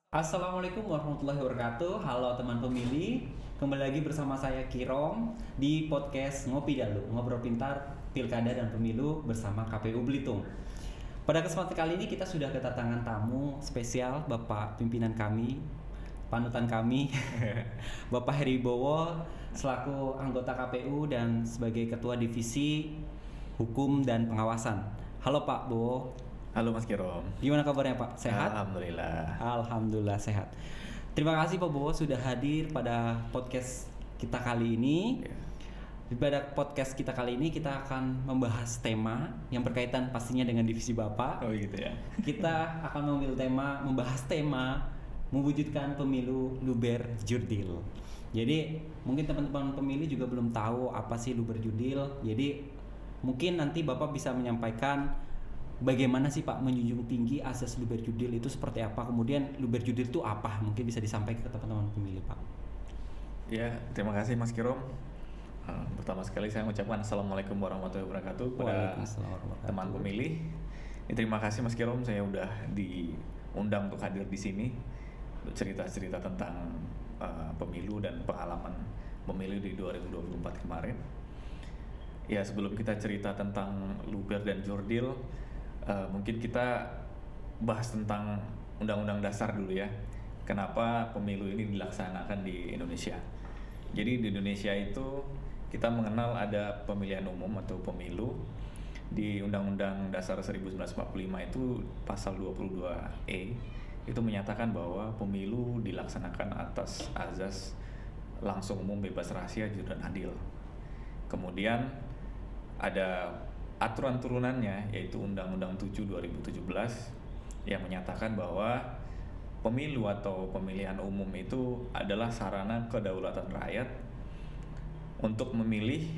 Assalamualaikum warahmatullahi wabarakatuh. Halo teman pemilih, kembali lagi bersama saya Kirom di podcast Ngopi Dalu, ngobrol pintar pilkada dan pemilu bersama KPU Belitung. Pada kesempatan kali ini kita sudah kedatangan tamu spesial, Bapak pimpinan kami, panutan kami, Bapak Heri Bowo selaku anggota KPU dan sebagai Ketua Divisi Hukum dan Pengawasan. Halo Pak Bowo. Halo Mas Kirom. Gimana kabarnya Pak? Sehat? Alhamdulillah. Alhamdulillah sehat. Terima kasih Pak Bowo sudah hadir pada podcast kita kali ini. Pada podcast kita kali ini kita akan membahas tema yang berkaitan pastinya dengan divisi Bapak. Oh gitu ya. Kita akan membahas tema mewujudkan pemilu luber jurdil. Jadi mungkin teman-teman pemilih juga belum tahu apa sih luber jurdil. Jadi mungkin nanti Bapak bisa menyampaikan bagaimana sih Pak menjunjung tinggi asas luber jurdil itu seperti apa? Kemudian luber jurdil itu apa? Mungkin bisa disampaikan ke teman-teman pemilih Pak. Ya, terima kasih Mas Kirom. Pertama sekali saya mengucapkan Assalamualaikum warahmatullahi wabarakatuh kepada teman pemilih. Terima kasih Mas Kirom, saya udah diundang untuk hadir di sini untuk cerita-cerita tentang pemilu dan pengalaman pemilu di 2024 kemarin. Ya, sebelum kita cerita tentang luber dan jurdil, mungkin kita bahas tentang Undang-Undang Dasar dulu ya. Kenapa pemilu ini dilaksanakan di Indonesia? Jadi di Indonesia itu kita mengenal ada pemilihan umum atau pemilu. Di Undang-Undang Dasar 1945 itu pasal 22E itu menyatakan bahwa pemilu dilaksanakan atas azas langsung, umum, bebas, rahasia, jujur dan adil. Kemudian ada aturan turunannya yaitu Undang-Undang 7 2017 yang menyatakan bahwa pemilu atau pemilihan umum itu adalah sarana kedaulatan rakyat untuk memilih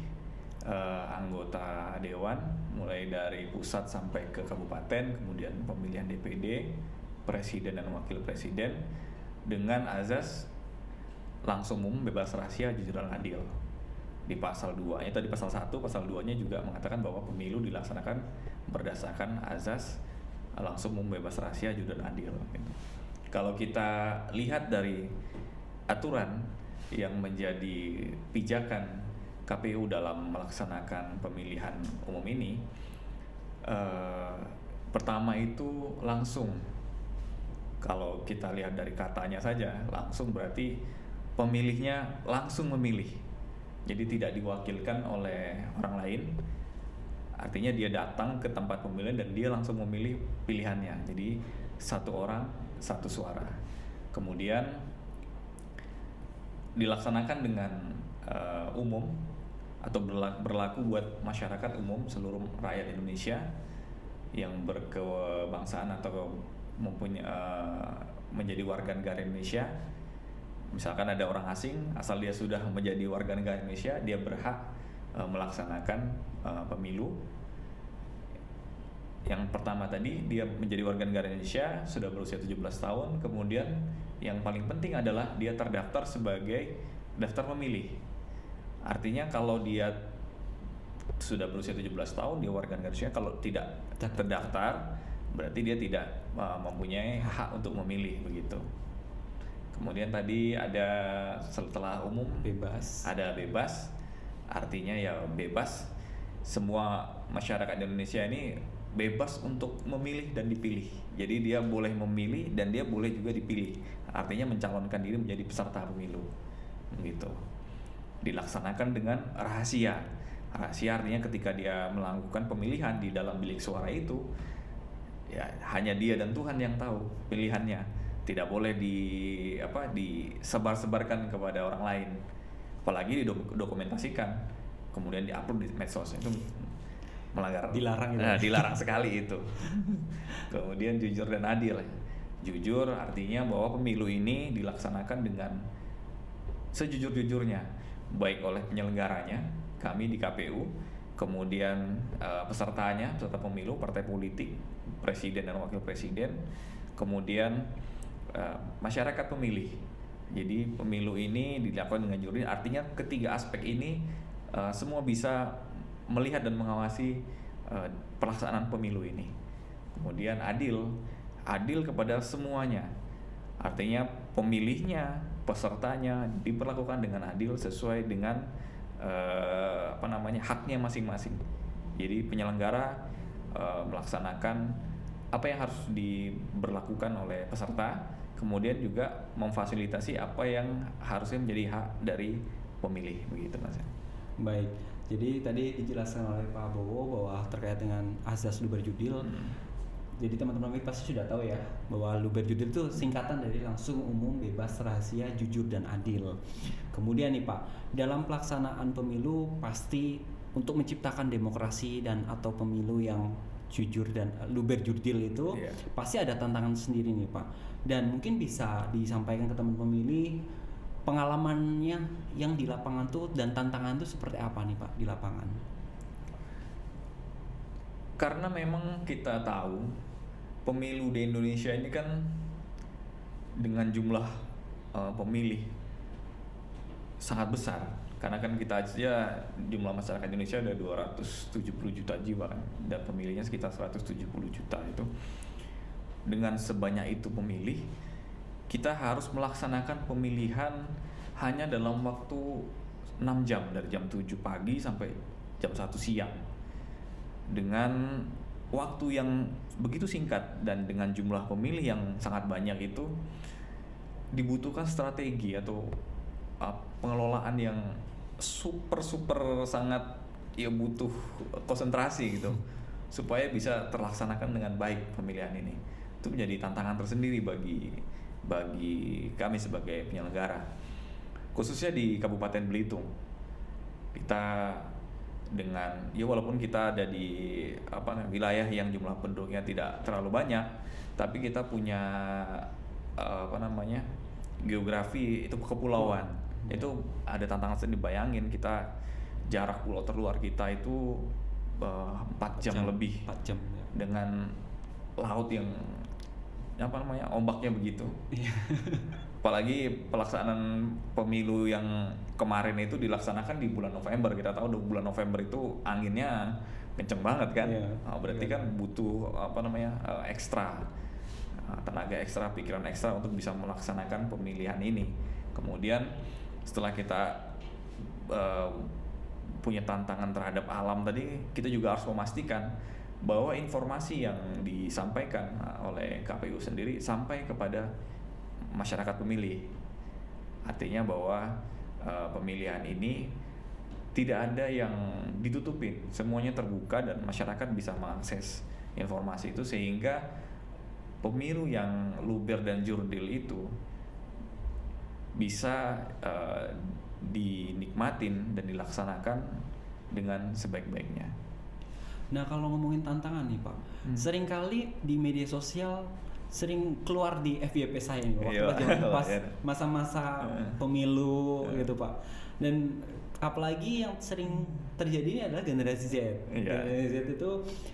anggota dewan mulai dari pusat sampai ke kabupaten, kemudian pemilihan DPD, presiden dan wakil presiden dengan azas langsung, umum, bebas, rahasia, jujur dan adil. Di pasal 2-nya, tadi pasal 1, pasal 2-nya juga mengatakan bahwa pemilu dilaksanakan berdasarkan azas langsung, umum, bebas, rahasia, jujur dan adil. Kalau kita lihat dari aturan yang menjadi pijakan KPU dalam melaksanakan pemilihan umum ini, pertama itu langsung. Kalau kita lihat dari katanya saja, langsung berarti pemilihnya langsung memilih. Jadi tidak diwakilkan oleh orang lain. Artinya dia datang ke tempat pemilihan dan dia langsung memilih pilihannya. Jadi satu orang, satu suara. Kemudian dilaksanakan dengan umum atau berlaku buat masyarakat umum seluruh rakyat Indonesia yang berkebangsaan atau mempunyai menjadi warga negara Indonesia. Misalkan ada orang asing, asal dia sudah menjadi warga negara Indonesia, dia berhak melaksanakan pemilu. Yang pertama tadi, dia menjadi warga negara Indonesia, sudah berusia 17 tahun. Kemudian yang paling penting adalah dia terdaftar sebagai daftar pemilih. Artinya kalau dia sudah berusia 17 tahun, dia warga negara Indonesia, kalau tidak terdaftar, berarti dia tidak mempunyai hak untuk memilih, begitu. Kemudian tadi ada setelah umum Bebas. ada bebas, artinya ya bebas. Semua masyarakat Indonesia ini bebas untuk memilih dan dipilih. Jadi dia boleh memilih dan dia boleh juga dipilih. Artinya mencalonkan diri menjadi peserta pemilu. Begitu. Dilaksanakan dengan rahasia. Rahasia artinya ketika dia melakukan pemilihan di dalam bilik suara itu, ya hanya dia dan Tuhan yang tahu pilihannya. Tidak boleh disebar-sebarkan kepada orang lain, apalagi didokumentasikan kemudian diupload di medsos. Itu melanggar, Dilarang gitu. Dilarang sekali itu. Kemudian jujur dan adil. Jujur artinya bahwa pemilu ini dilaksanakan dengan sejujur-jujurnya, baik oleh penyelenggaranya, kami di KPU, kemudian pesertanya, peserta pemilu, partai politik, presiden dan wakil presiden, kemudian masyarakat pemilih. Jadi pemilu ini dilakukan dengan jurdil, artinya ketiga aspek ini semua bisa melihat dan mengawasi pelaksanaan pemilu ini. Kemudian adil kepada semuanya. Artinya pemilihnya, pesertanya diperlakukan dengan adil sesuai dengan haknya masing-masing. Jadi penyelenggara melaksanakan apa yang harus diberlakukan oleh peserta, kemudian juga memfasilitasi apa yang harusnya menjadi hak dari pemilih, begitu Mas. Baik, jadi tadi dijelaskan oleh Pak Bowo bahwa terkait dengan azas luber judil. Jadi teman-teman pasti sudah tahu ya bahwa luber judil itu singkatan dari langsung, umum, bebas, rahasia, jujur, dan adil. Kemudian nih Pak, dalam pelaksanaan pemilu pasti untuk menciptakan demokrasi dan atau pemilu yang jujur dan luber judil itu pasti ada tantangan sendiri nih Pak. Dan mungkin bisa disampaikan ke teman pemilih pengalamannya yang di lapangan tuh dan tantangan itu seperti apa nih Pak di lapangan? Karena memang kita tahu pemilu di Indonesia ini kan dengan jumlah pemilih sangat besar, karena kan kita aja jumlah masyarakat Indonesia ada 270 juta jiwa kan, dan pemilihnya sekitar 170 juta. Itu dengan sebanyak itu pemilih, kita harus melaksanakan pemilihan hanya dalam waktu 6 jam, dari jam 7 pagi sampai jam 1 siang, dengan waktu yang begitu singkat dan dengan jumlah pemilih yang sangat banyak. Itu dibutuhkan strategi atau pengelolaan yang super sangat butuh konsentrasi gitu supaya bisa terlaksanakan dengan baik pemilihan ini. Itu menjadi tantangan tersendiri bagi kami sebagai penyelenggara, khususnya di Kabupaten Belitung. Kita dengan walaupun kita ada di wilayah yang jumlah penduduknya tidak terlalu banyak, tapi kita punya geografi itu kepulauan. Itu ada tantangan sendiri. Bayangin kita jarak pulau terluar kita itu 4 jam lebih, 4 jam dengan laut yang ombaknya begitu. Apalagi pelaksanaan pemilu yang kemarin itu dilaksanakan di bulan November. Kita tahu bulan November itu anginnya kenceng banget kan. Berarti kan butuh ekstra tenaga ekstra, pikiran ekstra untuk bisa melaksanakan pemilihan ini. Kemudian setelah kita punya tantangan terhadap alam tadi, kita juga harus memastikan bahwa informasi yang disampaikan oleh KPU sendiri sampai kepada masyarakat pemilih. Artinya bahwa pemilihan ini tidak ada yang ditutupin, semuanya terbuka dan masyarakat bisa mengakses informasi itu, sehingga pemilu yang luber dan jurdil itu bisa dinikmatin dan dilaksanakan dengan sebaik-baiknya. Nah, kalau ngomongin tantangan nih Pak, seringkali di media sosial sering keluar di FYP saya nih waktu pas masa-masa pemilu gitu Pak. Dan apalagi yang sering terjadi ini adalah generasi Z. Generasi Z itu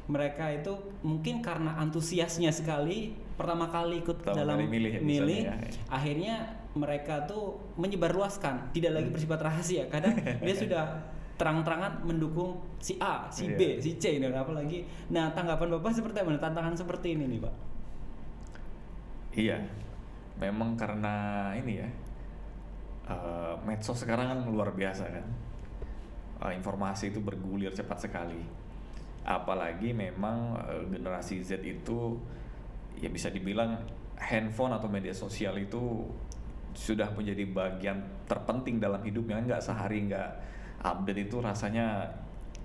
mereka itu mungkin karena antusiasnya sekali pertama kali ikut dalam milih, akhirnya mereka tuh menyebarluaskan, tidak lagi bersifat rahasia. Kadang dia sudah terang-terangan mendukung si A, si B, si C, dan apalagi. Nah, tanggapan Bapak seperti apa? Tantangan seperti ini nih Pak? Iya, memang karena ini ya, medsos sekarang kan luar biasa kan, informasi itu bergulir cepat sekali. Apalagi memang generasi Z itu ya bisa dibilang handphone atau media sosial itu sudah menjadi bagian terpenting dalam hidupnya. Nggak sehari nggak update itu rasanya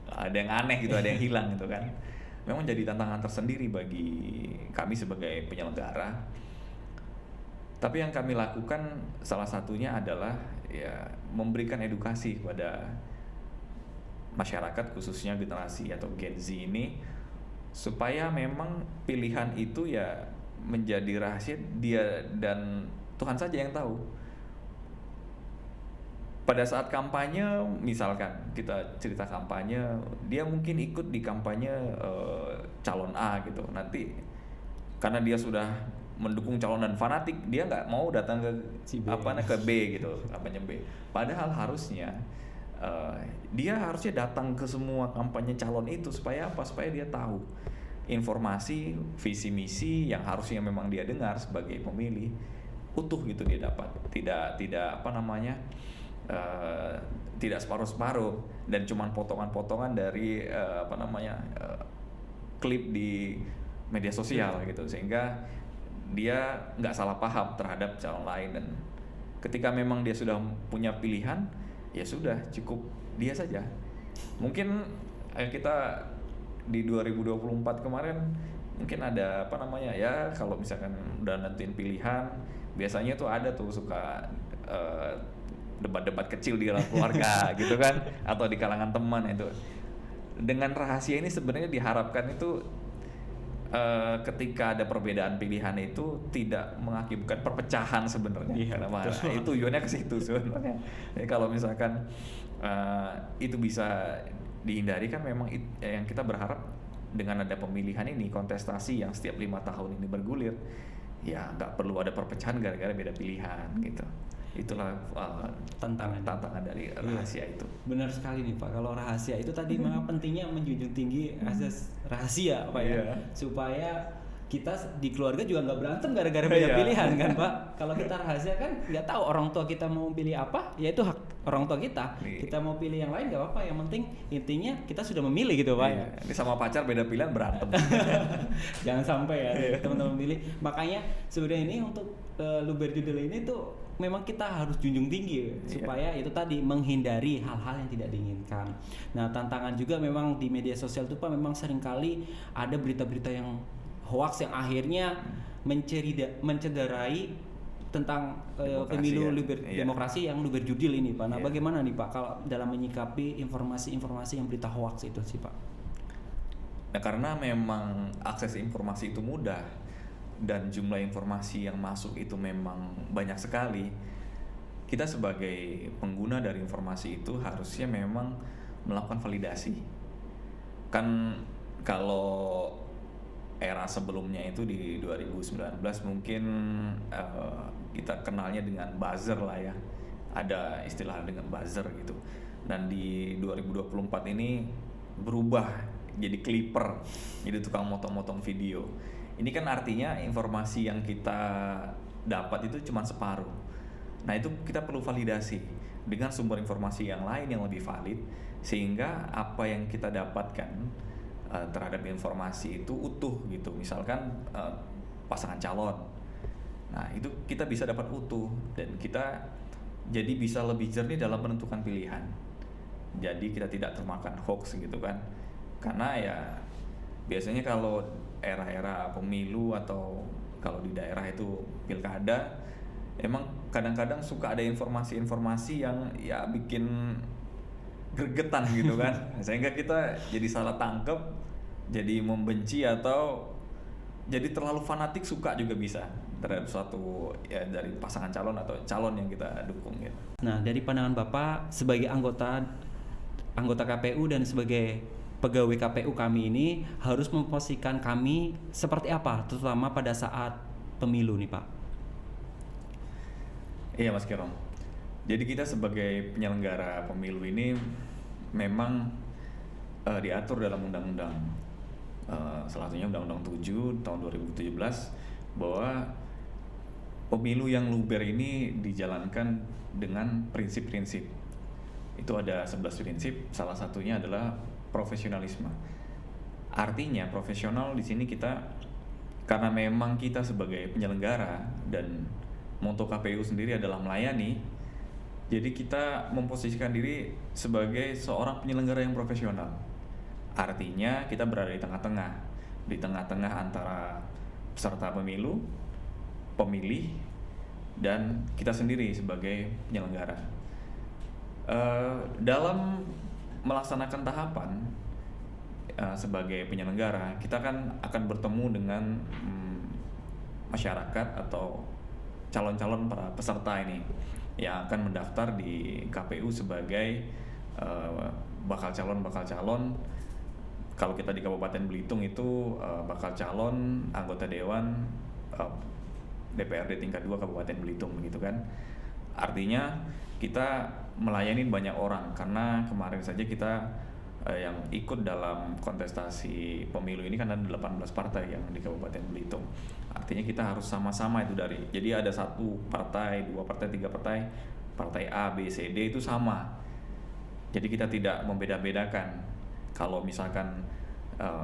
ada yang aneh gitu, ada yang hilang gitu kan. Memang jadi tantangan tersendiri bagi kami sebagai penyelenggara. Tapi yang kami lakukan salah satunya adalah memberikan edukasi kepada masyarakat, khususnya generasi atau Gen Z ini, supaya memang pilihan itu menjadi rahasia dia dan Tuhan saja yang tahu. Pada saat kampanye, misalkan kita cerita kampanye, dia mungkin ikut di kampanye calon A gitu. Nanti karena dia sudah mendukung calon dan fanatik, dia nggak mau datang ke ke B gitu, kampanye B. Padahal harusnya dia harusnya datang ke semua kampanye calon itu supaya apa? Supaya dia tahu informasi visi misi yang harusnya memang dia dengar sebagai pemilih utuh gitu dia dapat, tidak apa namanya, tidak separuh-separuh dan cuman potongan-potongan dari apa namanya, klip di media sosial gitu, sehingga dia nggak salah paham terhadap calon lain. Dan ketika memang dia sudah punya pilihan, ya sudah, cukup dia saja. Mungkin kita di 2024 kemarin mungkin ada apa namanya ya, kalau misalkan udah nentuin pilihan, biasanya tuh ada tuh suka debat-debat kecil di dalam keluarga gitu kan, atau di kalangan teman. Itu dengan rahasia ini sebenarnya diharapkan itu ketika ada perbedaan pilihan itu tidak mengakibatkan perpecahan sebenarnya. Karena itu tujuannya ke situ sebenarnya. Jadi kalau misalkan itu bisa dihindari, kan memang yang kita berharap dengan ada pemilihan ini, kontestasi yang setiap 5 tahun ini bergulir, ya nggak perlu ada perpecahan gara-gara beda pilihan gitu. Itulah tantangan dari rahasia itu. Benar sekali nih Pak, kalau rahasia itu tadi memang pentingnya menjunjung tinggi asas rahasia Pak ya, supaya kita di keluarga juga nggak berantem gara-gara beda pilihan kan Pak. Kalau kita rahasia kan nggak tahu orang tua kita mau pilih apa, ya itu hak orang tua kita. Kita mau pilih yang lain nggak apa-apa, yang penting intinya kita sudah memilih gitu Pak. Ini sama pacar beda pilihan berantem. Jangan sampai ya teman-teman pilih. Makanya sebenarnya ini untuk luber judul ini tuh memang kita harus junjung tinggi supaya itu tadi menghindari hal-hal yang tidak diinginkan. Nah, tantangan juga memang di media sosial itu Pak, memang seringkali ada berita-berita yang hoax yang akhirnya mencederai tentang pemilu demokrasi yang luber judil ini Pak. Nah, bagaimana nih Pak kalau dalam menyikapi informasi-informasi yang berita hoax itu sih Pak? Nah, karena memang akses informasi itu mudah dan jumlah informasi yang masuk itu memang banyak sekali, kita sebagai pengguna dari informasi itu harusnya memang melakukan validasi. Kan kalau era sebelumnya itu di 2019 mungkin kita kenalnya dengan buzzer lah ya, ada istilah dengan buzzer gitu. Dan di 2024 ini berubah jadi clipper, jadi tukang motong-motong video. Ini kan artinya informasi yang kita dapat itu cuma separuh. Nah, itu kita perlu validasi dengan sumber informasi yang lain yang lebih valid, sehingga apa yang kita dapatkan terhadap informasi itu utuh gitu. Misalkan pasangan calon, nah itu kita bisa dapat utuh dan kita jadi bisa lebih jernih dalam menentukan pilihan. Jadi kita tidak termakan hoax gitu kan. Karena ya biasanya kalau era-era pemilu atau kalau di daerah itu pilkada, emang kadang-kadang suka ada informasi-informasi yang ya bikin gregetan gitu kan. Sehingga kita jadi salah tangkep, jadi membenci atau jadi terlalu fanatik, suka juga bisa terhadap suatu ya dari pasangan calon atau calon yang kita dukung gitu. Nah, dari pandangan Bapak sebagai anggota KPU dan sebagai pegawai KPU, kami ini harus memposisikan kami seperti apa, terutama pada saat pemilu nih Pak? Iya Mas Kirom. Jadi kita sebagai penyelenggara pemilu ini memang diatur dalam undang-undang, salah satunya Undang-Undang 7 tahun 2017, bahwa pemilu yang luber ini dijalankan dengan prinsip-prinsip. Itu ada 11 prinsip, salah satunya adalah profesionalisme. Artinya profesional di sini kita, karena memang kita sebagai penyelenggara dan motto KPU sendiri adalah melayani, jadi kita memposisikan diri sebagai seorang penyelenggara yang profesional. Artinya kita berada di tengah-tengah antara peserta pemilu, pemilih, dan kita sendiri sebagai penyelenggara. Dalam melaksanakan tahapan sebagai penyelenggara, kita kan akan bertemu dengan masyarakat atau calon-calon para peserta ini yang akan mendaftar di KPU sebagai bakal calon. Kalau kita di Kabupaten Belitung itu bakal calon anggota Dewan DPRD tingkat 2 Kabupaten Belitung begitu kan. Artinya kita melayani banyak orang, karena kemarin saja kita yang ikut dalam kontestasi pemilu ini kan ada 18 partai yang di Kabupaten Belitung. Artinya kita harus sama-sama itu jadi ada 1 partai, 2 partai, 3 partai, partai A, B, C, D itu sama. Jadi kita tidak membeda-bedakan. Kalau misalkan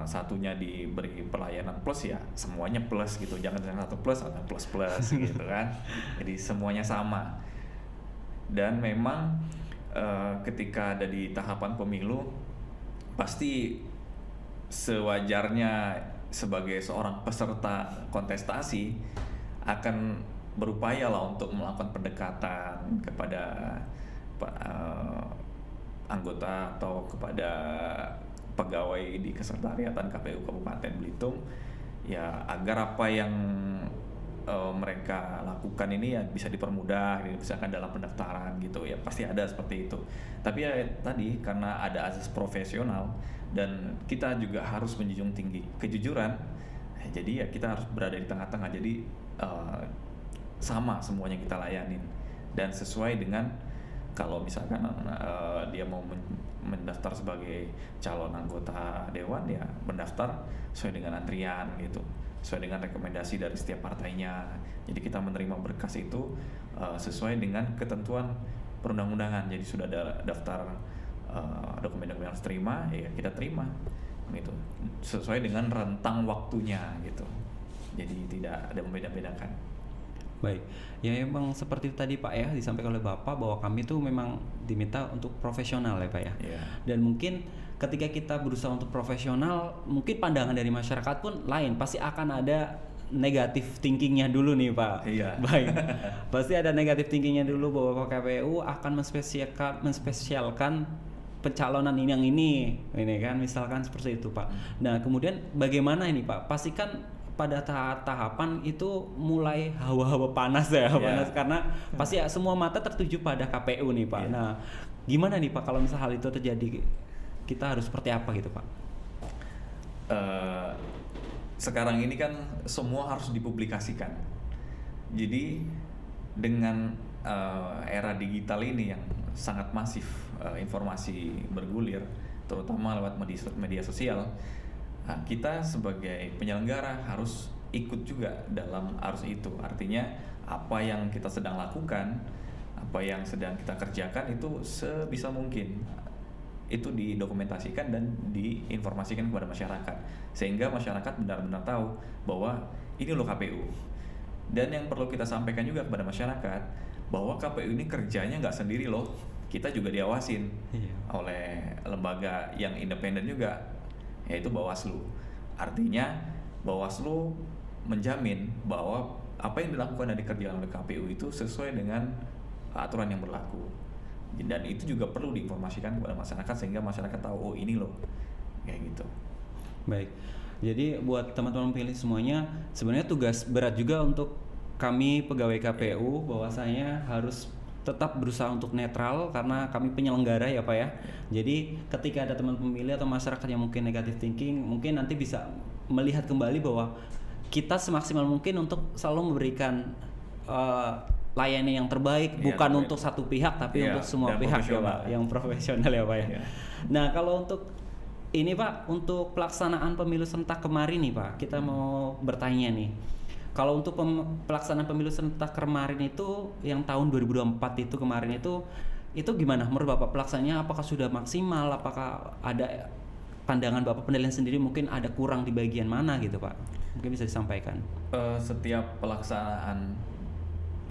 satunya diberi pelayanan plus ya semuanya plus gitu, jangan yang satu plus atau plus gitu kan. Jadi semuanya sama. Dan memang ketika ada di tahapan pemilu pasti sewajarnya sebagai seorang peserta kontestasi akan berupaya lah untuk melakukan pendekatan kepada anggota atau kepada pegawai di kesekretariatan KPU Kabupaten Belitung ya agar apa yang mereka lakukan ini ya bisa dipermudah, misalkan dalam pendaftaran gitu ya pasti ada seperti itu. Tapi ya tadi karena ada asas profesional dan kita juga harus menjunjung tinggi kejujuran, jadi ya kita harus berada di tengah-tengah. Jadi sama semuanya kita layanin dan sesuai dengan kalau misalkan dia mau mendaftar sebagai calon anggota dewan ya mendaftar sesuai dengan antrian gitu, sesuai dengan rekomendasi dari setiap partainya. Jadi kita menerima berkas itu sesuai dengan ketentuan perundang-undangan. Jadi sudah ada daftar dokumen-dokumen yang harus terima, ya kita terima gitu. Sesuai dengan rentang waktunya gitu. Jadi tidak ada membeda-bedakan. Baik, ya emang seperti tadi Pak ya disampaikan oleh Bapak bahwa kami tuh memang diminta untuk profesional ya Pak ya. Yeah. Dan mungkin ketika kita berusaha untuk profesional, mungkin pandangan dari masyarakat pun lain. Pasti akan ada negatif thinkingnya dulu nih Pak. Iya. Baik, pasti ada negatif thinkingnya dulu bahwa KPU akan menspesialkan pencalonan ini yang ini kan misalkan seperti itu Pak. Nah kemudian bagaimana ini Pak? Pastikan pada tahapan itu mulai hawa-hawa panas ya, panas karena pasti semua mata tertuju pada KPU nih Pak. Nah, gimana nih Pak kalau misal hal itu terjadi, kita harus seperti apa gitu Pak? Sekarang ini kan semua harus dipublikasikan. Jadi dengan era digital ini yang sangat masif, informasi bergulir, terutama lewat media sosial. Nah, kita sebagai penyelenggara harus ikut juga dalam arus itu. Artinya apa yang kita sedang lakukan, apa yang sedang kita kerjakan itu sebisa mungkin itu didokumentasikan dan diinformasikan kepada masyarakat sehingga masyarakat benar-benar tahu bahwa ini loh KPU. Dan yang perlu kita sampaikan juga kepada masyarakat bahwa KPU ini kerjanya nggak sendiri loh, kita juga diawasin oleh lembaga yang independen juga, yaitu Bawaslu. Artinya Bawaslu menjamin bahwa apa yang dilakukan dan dikerjakan oleh KPU itu sesuai dengan aturan yang berlaku. Dan itu juga perlu diinformasikan kepada masyarakat sehingga masyarakat tahu oh ini loh, kayak gitu. Baik. Jadi buat teman-teman pilih semuanya, sebenarnya tugas berat juga untuk kami pegawai KPU bahwasanya harus tetap berusaha untuk netral karena kami penyelenggara ya Pak ya. Jadi ketika ada teman pemilih atau masyarakat yang mungkin negative thinking, mungkin nanti bisa melihat kembali bahwa kita semaksimal mungkin untuk selalu memberikan layanan yang terbaik, bukan untuk satu pihak tapi untuk semua pihak ya Pak, yang profesional ya Pak ya. Nah kalau untuk ini Pak, untuk pelaksanaan pemilu serentak kemarin nih Pak, kita mau bertanya nih. Kalau untuk pelaksanaan pemilu serentak kemarin itu yang tahun 2024 itu kemarin itu gimana menurut Bapak pelaksanaannya? Apakah sudah maksimal? Apakah ada pandangan Bapak penilaian sendiri mungkin ada kurang di bagian mana gitu Pak? Mungkin bisa disampaikan. Setiap pelaksanaan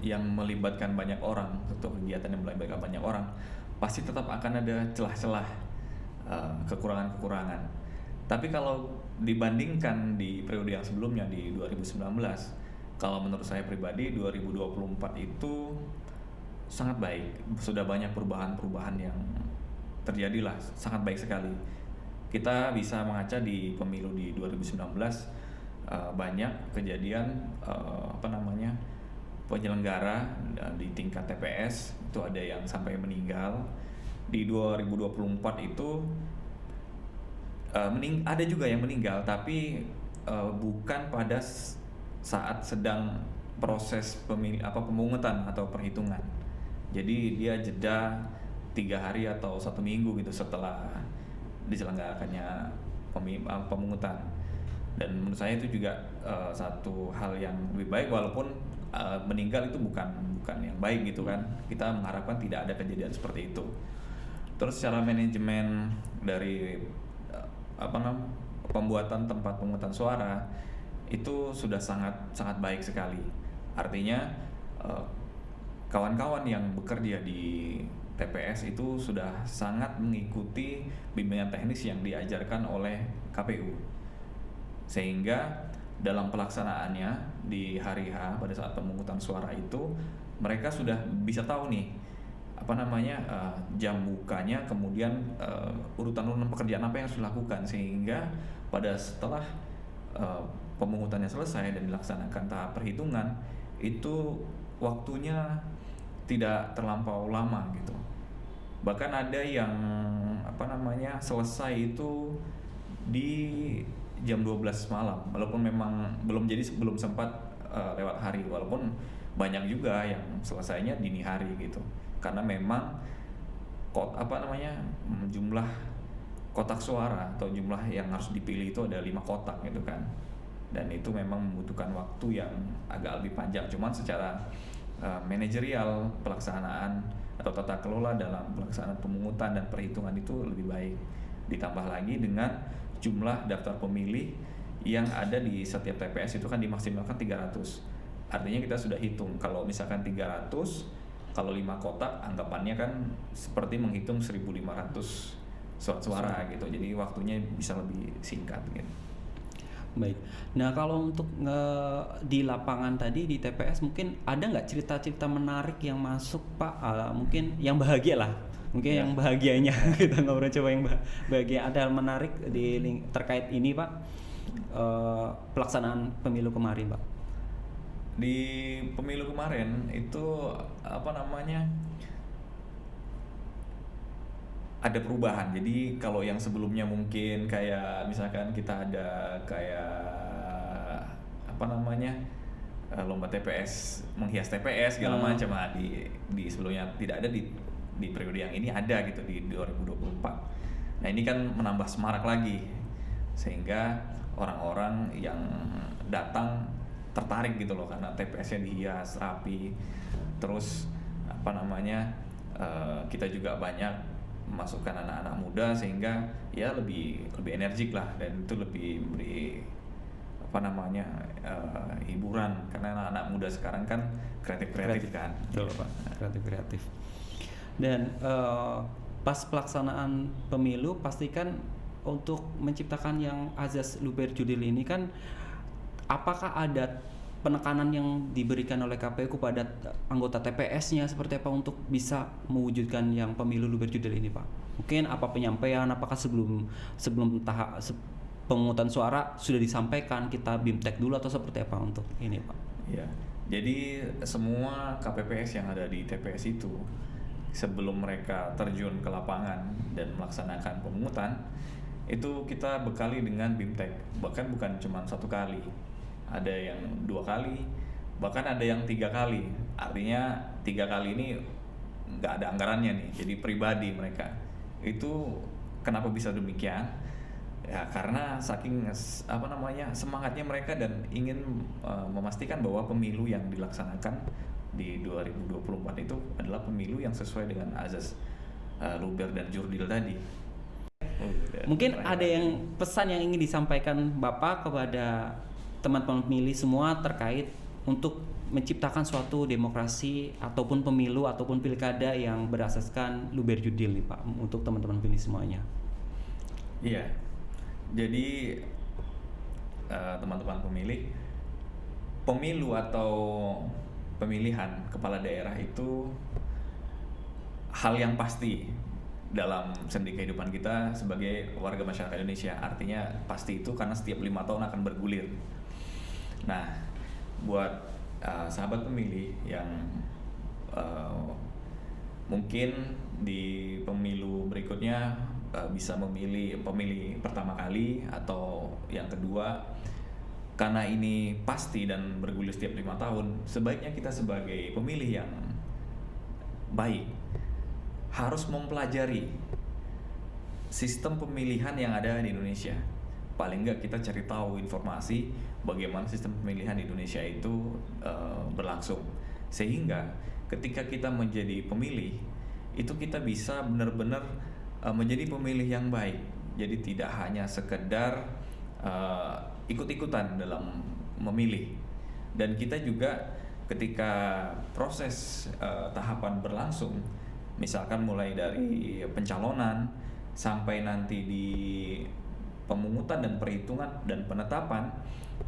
yang melibatkan banyak orang, atau kegiatan yang melibatkan banyak orang, pasti tetap akan ada celah-celah kekurangan-kekurangan. Tapi kalau dibandingkan di periode yang sebelumnya di 2019, kalau menurut saya pribadi 2024 itu sangat baik. Sudah banyak perubahan-perubahan yang terjadi lah, sangat baik sekali. Kita bisa mengaca di pemilu di 2019 banyak kejadian penyelenggara di tingkat TPS itu ada yang sampai meninggal. Di 2024 itu ada juga yang meninggal, tapi bukan pada saat sedang proses pemungutan atau perhitungan. Jadi dia jeda 3 hari atau 1 minggu gitu setelah diselenggarakannya pemungutan. Dan menurut saya itu juga satu hal yang lebih baik, walaupun meninggal itu bukan yang baik gitu kan. Kita mengharapkan tidak ada kejadian seperti itu. Terus secara manajemen dari pembuatan tempat pemungutan suara itu sudah sangat baik sekali. Artinya kawan-kawan yang bekerja di TPS itu sudah sangat mengikuti bimbingan teknis yang diajarkan oleh KPU, sehingga dalam pelaksanaannya di hari H pada saat pemungutan suara itu mereka sudah bisa tahu nih jam bukanya, kemudian urutan pekerjaan apa yang harus dilakukan, sehingga pada setelah pemungutannya selesai dan dilaksanakan tahap perhitungan itu waktunya tidak terlampau lama gitu. Bahkan ada yang selesai itu di jam 12 malam, walaupun memang belum sempat lewat hari, walaupun banyak juga yang selesainya dini hari gitu. Karena memang jumlah kotak suara atau jumlah yang harus dipilih itu ada 5 kotak gitu kan. Dan itu memang membutuhkan waktu yang agak lebih panjang. Cuman secara manajerial pelaksanaan atau tata kelola dalam pelaksanaan pemungutan dan perhitungan itu lebih baik. Ditambah lagi dengan jumlah daftar pemilih yang ada di setiap TPS itu kan dimaksimalkan 300. Artinya kita sudah hitung kalau misalkan 300, kalau 5 kotak anggapannya kan seperti menghitung 1.500 surat suara gitu. Jadi waktunya bisa lebih singkat gitu. Baik. Nah kalau untuk di lapangan tadi di TPS mungkin ada nggak cerita-cerita menarik yang masuk Pak? Mungkin yang bahagia lah. Mungkin yang bahagianya kita ngobrol coba yang bahagia. Ada hal menarik terkait ini Pak, pelaksanaan pemilu kemarin Pak. Di pemilu kemarin itu ada perubahan. Jadi kalau yang sebelumnya mungkin kayak misalkan kita ada lomba TPS, menghias TPS segala macam, di sebelumnya tidak ada, di periode yang ini ada gitu di 2024. Nah ini kan menambah semarak lagi, sehingga orang-orang yang datang tertarik gitu loh, karena TPS-nya dihias rapi. Terus kita juga banyak memasukkan anak-anak muda, sehingga ya lebih energik lah, dan itu lebih beri hiburan, karena anak-anak muda sekarang kan kreatif kan. Betul Pak, kreatif. Dan pas pelaksanaan pemilu pastikan untuk menciptakan yang azas luber judil ini kan, apakah ada penekanan yang diberikan oleh KPU kepada anggota TPS-nya seperti apa untuk bisa mewujudkan yang pemilu luber judil ini Pak? Mungkin apa penyampaian, apakah sebelum tahap pemungutan suara sudah disampaikan kita BIMTEK dulu atau seperti apa untuk ini Pak? Ya, jadi semua KPPS yang ada di TPS itu sebelum mereka terjun ke lapangan dan melaksanakan pemungutan itu kita bekali dengan BIMTEK. Bahkan bukan cuma 1 kali, ada yang 2 kali, bahkan ada yang 3 kali. Artinya 3 kali ini nggak ada anggarannya nih, jadi pribadi mereka. Itu kenapa bisa demikian? Ya karena saking semangatnya mereka dan ingin memastikan bahwa pemilu yang dilaksanakan di 2024 itu adalah pemilu yang sesuai dengan azas luber dan jurdil tadi. Mungkin ada yang pesan yang ingin disampaikan Bapak kepada teman-teman pemilih semua terkait untuk menciptakan suatu demokrasi ataupun pemilu ataupun pilkada yang berasaskan luber judil nih Pak, untuk teman-teman pemilih semuanya. Iya. Jadi teman-teman pemilih, pemilu atau pemilihan kepala daerah itu hal yang pasti dalam sendi kehidupan kita sebagai warga masyarakat Indonesia. Artinya pasti itu karena setiap 5 tahun akan bergulir. Nah, buat sahabat pemilih yang mungkin di pemilu berikutnya bisa memilih pemilih pertama kali atau yang kedua, karena ini pasti dan bergulir setiap 5 tahun, sebaiknya kita sebagai pemilih yang baik harus mempelajari sistem pemilihan yang ada di Indonesia. Paling nggak kita cari tahu informasi bagaimana sistem pemilihan di Indonesia itu berlangsung, sehingga ketika kita menjadi pemilih itu kita bisa benar-benar menjadi pemilih yang baik. Jadi tidak hanya sekedar ikut-ikutan dalam memilih, dan kita juga ketika proses tahapan berlangsung, misalkan mulai dari pencalonan sampai nanti di pemungutan dan perhitungan dan penetapan,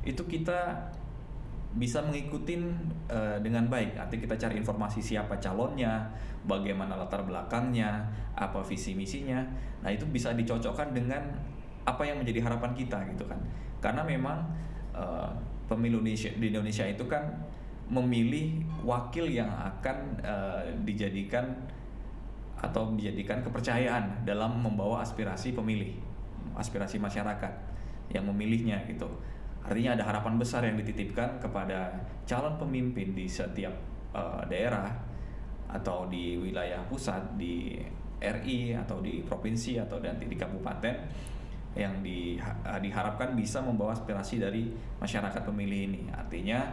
itu kita bisa mengikuti dengan baik. Artinya kita cari informasi siapa calonnya, bagaimana latar belakangnya, apa visi misinya. Nah, itu bisa dicocokkan dengan apa yang menjadi harapan kita gitu kan. Karena memang pemilu di Indonesia itu kan memilih wakil yang akan dijadikan kepercayaan dalam membawa aspirasi pemilih, aspirasi masyarakat yang memilihnya gitu. Artinya ada harapan besar yang dititipkan kepada calon pemimpin di setiap daerah atau di wilayah pusat, di RI atau di provinsi atau nanti di kabupaten, yang diharapkan bisa membawa aspirasi dari masyarakat pemilih ini. Artinya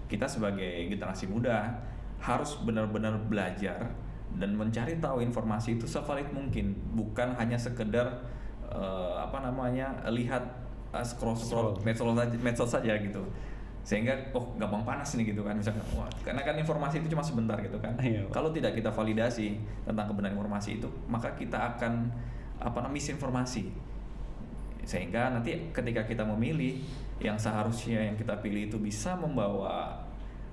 kita sebagai generasi muda harus benar-benar belajar dan mencari tahu informasi itu sevalid mungkin, bukan hanya sekedar lihat scroll medsos saja gitu, sehingga gampang panas nih gitu kan misalkan. Karena kan informasi itu cuma sebentar gitu kan. Kalau tidak kita validasi tentang kebenaran informasi itu, maka kita akan misinformasi, sehingga nanti ketika kita memilih, yang seharusnya yang kita pilih itu bisa membawa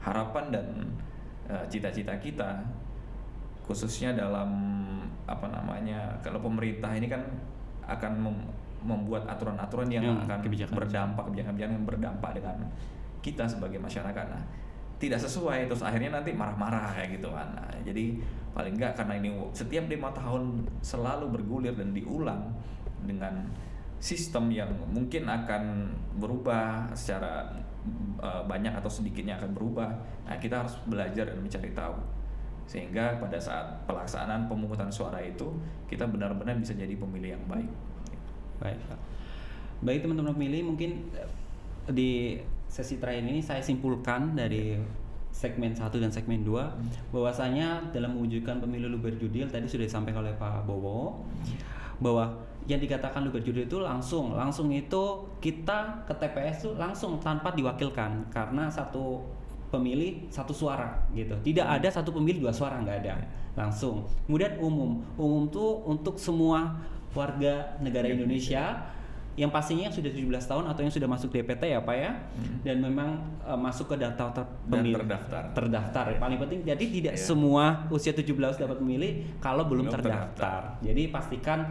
harapan dan cita-cita kita, khususnya dalam kalau pemerintah ini kan akan membuat aturan-aturan yang akan kebijakan yang berdampak dengan kita sebagai masyarakat. Nah, tidak sesuai, terus akhirnya nanti marah-marah kayak gitu kan. Nah, jadi paling enggak, karena ini setiap 5 tahun selalu bergulir dan diulang dengan sistem yang mungkin akan berubah secara banyak atau sedikitnya akan berubah. Nah, kita harus belajar dan mencari tahu, sehingga pada saat pelaksanaan pemungutan suara itu kita benar-benar bisa jadi pemilih yang baik. Baik teman-teman pemilih, mungkin di sesi terakhir ini saya simpulkan dari segmen 1 dan segmen 2 bahwasanya dalam mewujudkan pemilu luber jurdil, tadi sudah disampaikan oleh Pak Bowo, bahwa yang dikatakan luber jurdil itu langsung itu kita ke TPS itu langsung tanpa diwakilkan, karena satu pemilih satu suara gitu. Tidak ada satu pemilih 2 suara, nggak ada, langsung. Kemudian umum tuh untuk semua warga negara Indonesia yang pastinya yang sudah 17 tahun atau yang sudah masuk DPT ya Pak ya, dan memang masuk ke daftar pemilih terdaftar. Paling penting, jadi tidak semua usia 17 dapat memilih kalau belum terdaftar. Jadi pastikan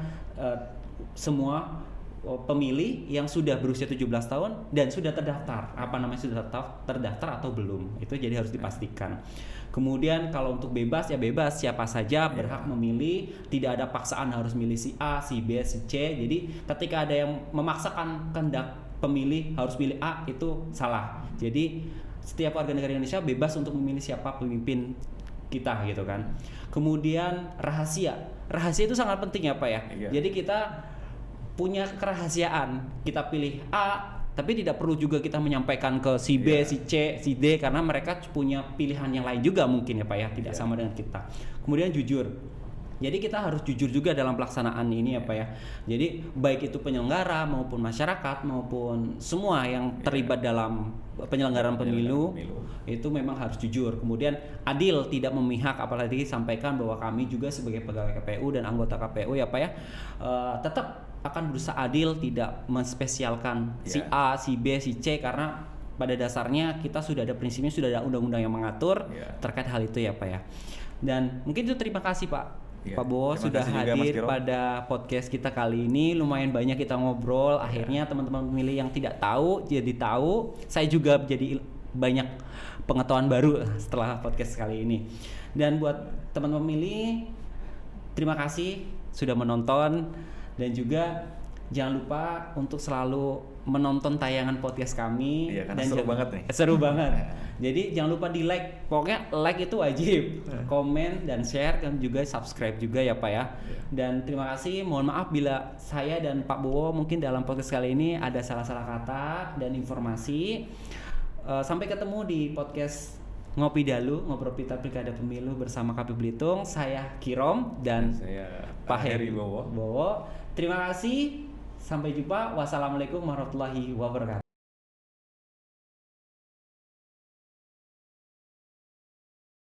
semua pemilih yang sudah berusia 17 tahun dan sudah terdaftar, sudah terdaftar atau belum, itu jadi harus dipastikan. Kemudian kalau untuk bebas, ya bebas, siapa saja berhak memilih, tidak ada paksaan harus milih si A, si B, si C. Jadi ketika ada yang memaksakan kehendak pemilih harus pilih A, itu salah. Jadi setiap warga negara Indonesia bebas untuk memilih siapa pemimpin kita gitu kan. Kemudian rahasia itu sangat penting ya Pak ya. Jadi kita punya kerahasiaan, kita pilih A tapi tidak perlu juga kita menyampaikan ke si B, si C, si D, karena mereka punya pilihan yang lain juga mungkin ya Pak ya, tidak sama dengan kita. Kemudian jujur. Jadi kita harus jujur juga dalam pelaksanaan ini ya Pak ya. Jadi baik itu penyelenggara maupun masyarakat maupun semua yang terlibat dalam penyelenggaraan pemilu itu memang harus jujur. Kemudian adil, tidak memihak, apalagi sampaikan bahwa kami juga sebagai pegawai KPU dan anggota KPU ya Pak ya, tetap akan berusaha adil, tidak menspesialkan si A, si B, si C, karena pada dasarnya kita sudah ada prinsipnya, sudah ada undang-undang yang mengatur terkait hal itu ya Pak ya. Dan mungkin itu, terima kasih Pak Pak Bowo sudah hadir pada podcast kita kali ini. Lumayan banyak kita ngobrol, akhirnya teman-teman pemilih yang tidak tahu jadi tahu. Saya juga jadi banyak pengetahuan baru setelah podcast kali ini. Dan buat teman-teman pemilih, terima kasih sudah menonton, dan juga Jangan lupa untuk selalu menonton tayangan podcast kami. Iya, karena seru banget nih. Seru banget. Jadi jangan lupa di like. Pokoknya like itu wajib. Komen dan share dan juga subscribe juga ya Pak ya. Dan terima kasih. Mohon maaf bila saya dan Pak Bowo mungkin dalam podcast kali ini ada salah-salah kata dan informasi. Sampai ketemu di podcast Ngopi Dalu, Ngobrol Pintar Pilkada Pemilu bersama KPU Belitung. Saya Kirom dan saya Pak Heri Bowo. Terima kasih. Sampai jumpa. Wassalamualaikum warahmatullahi wabarakatuh.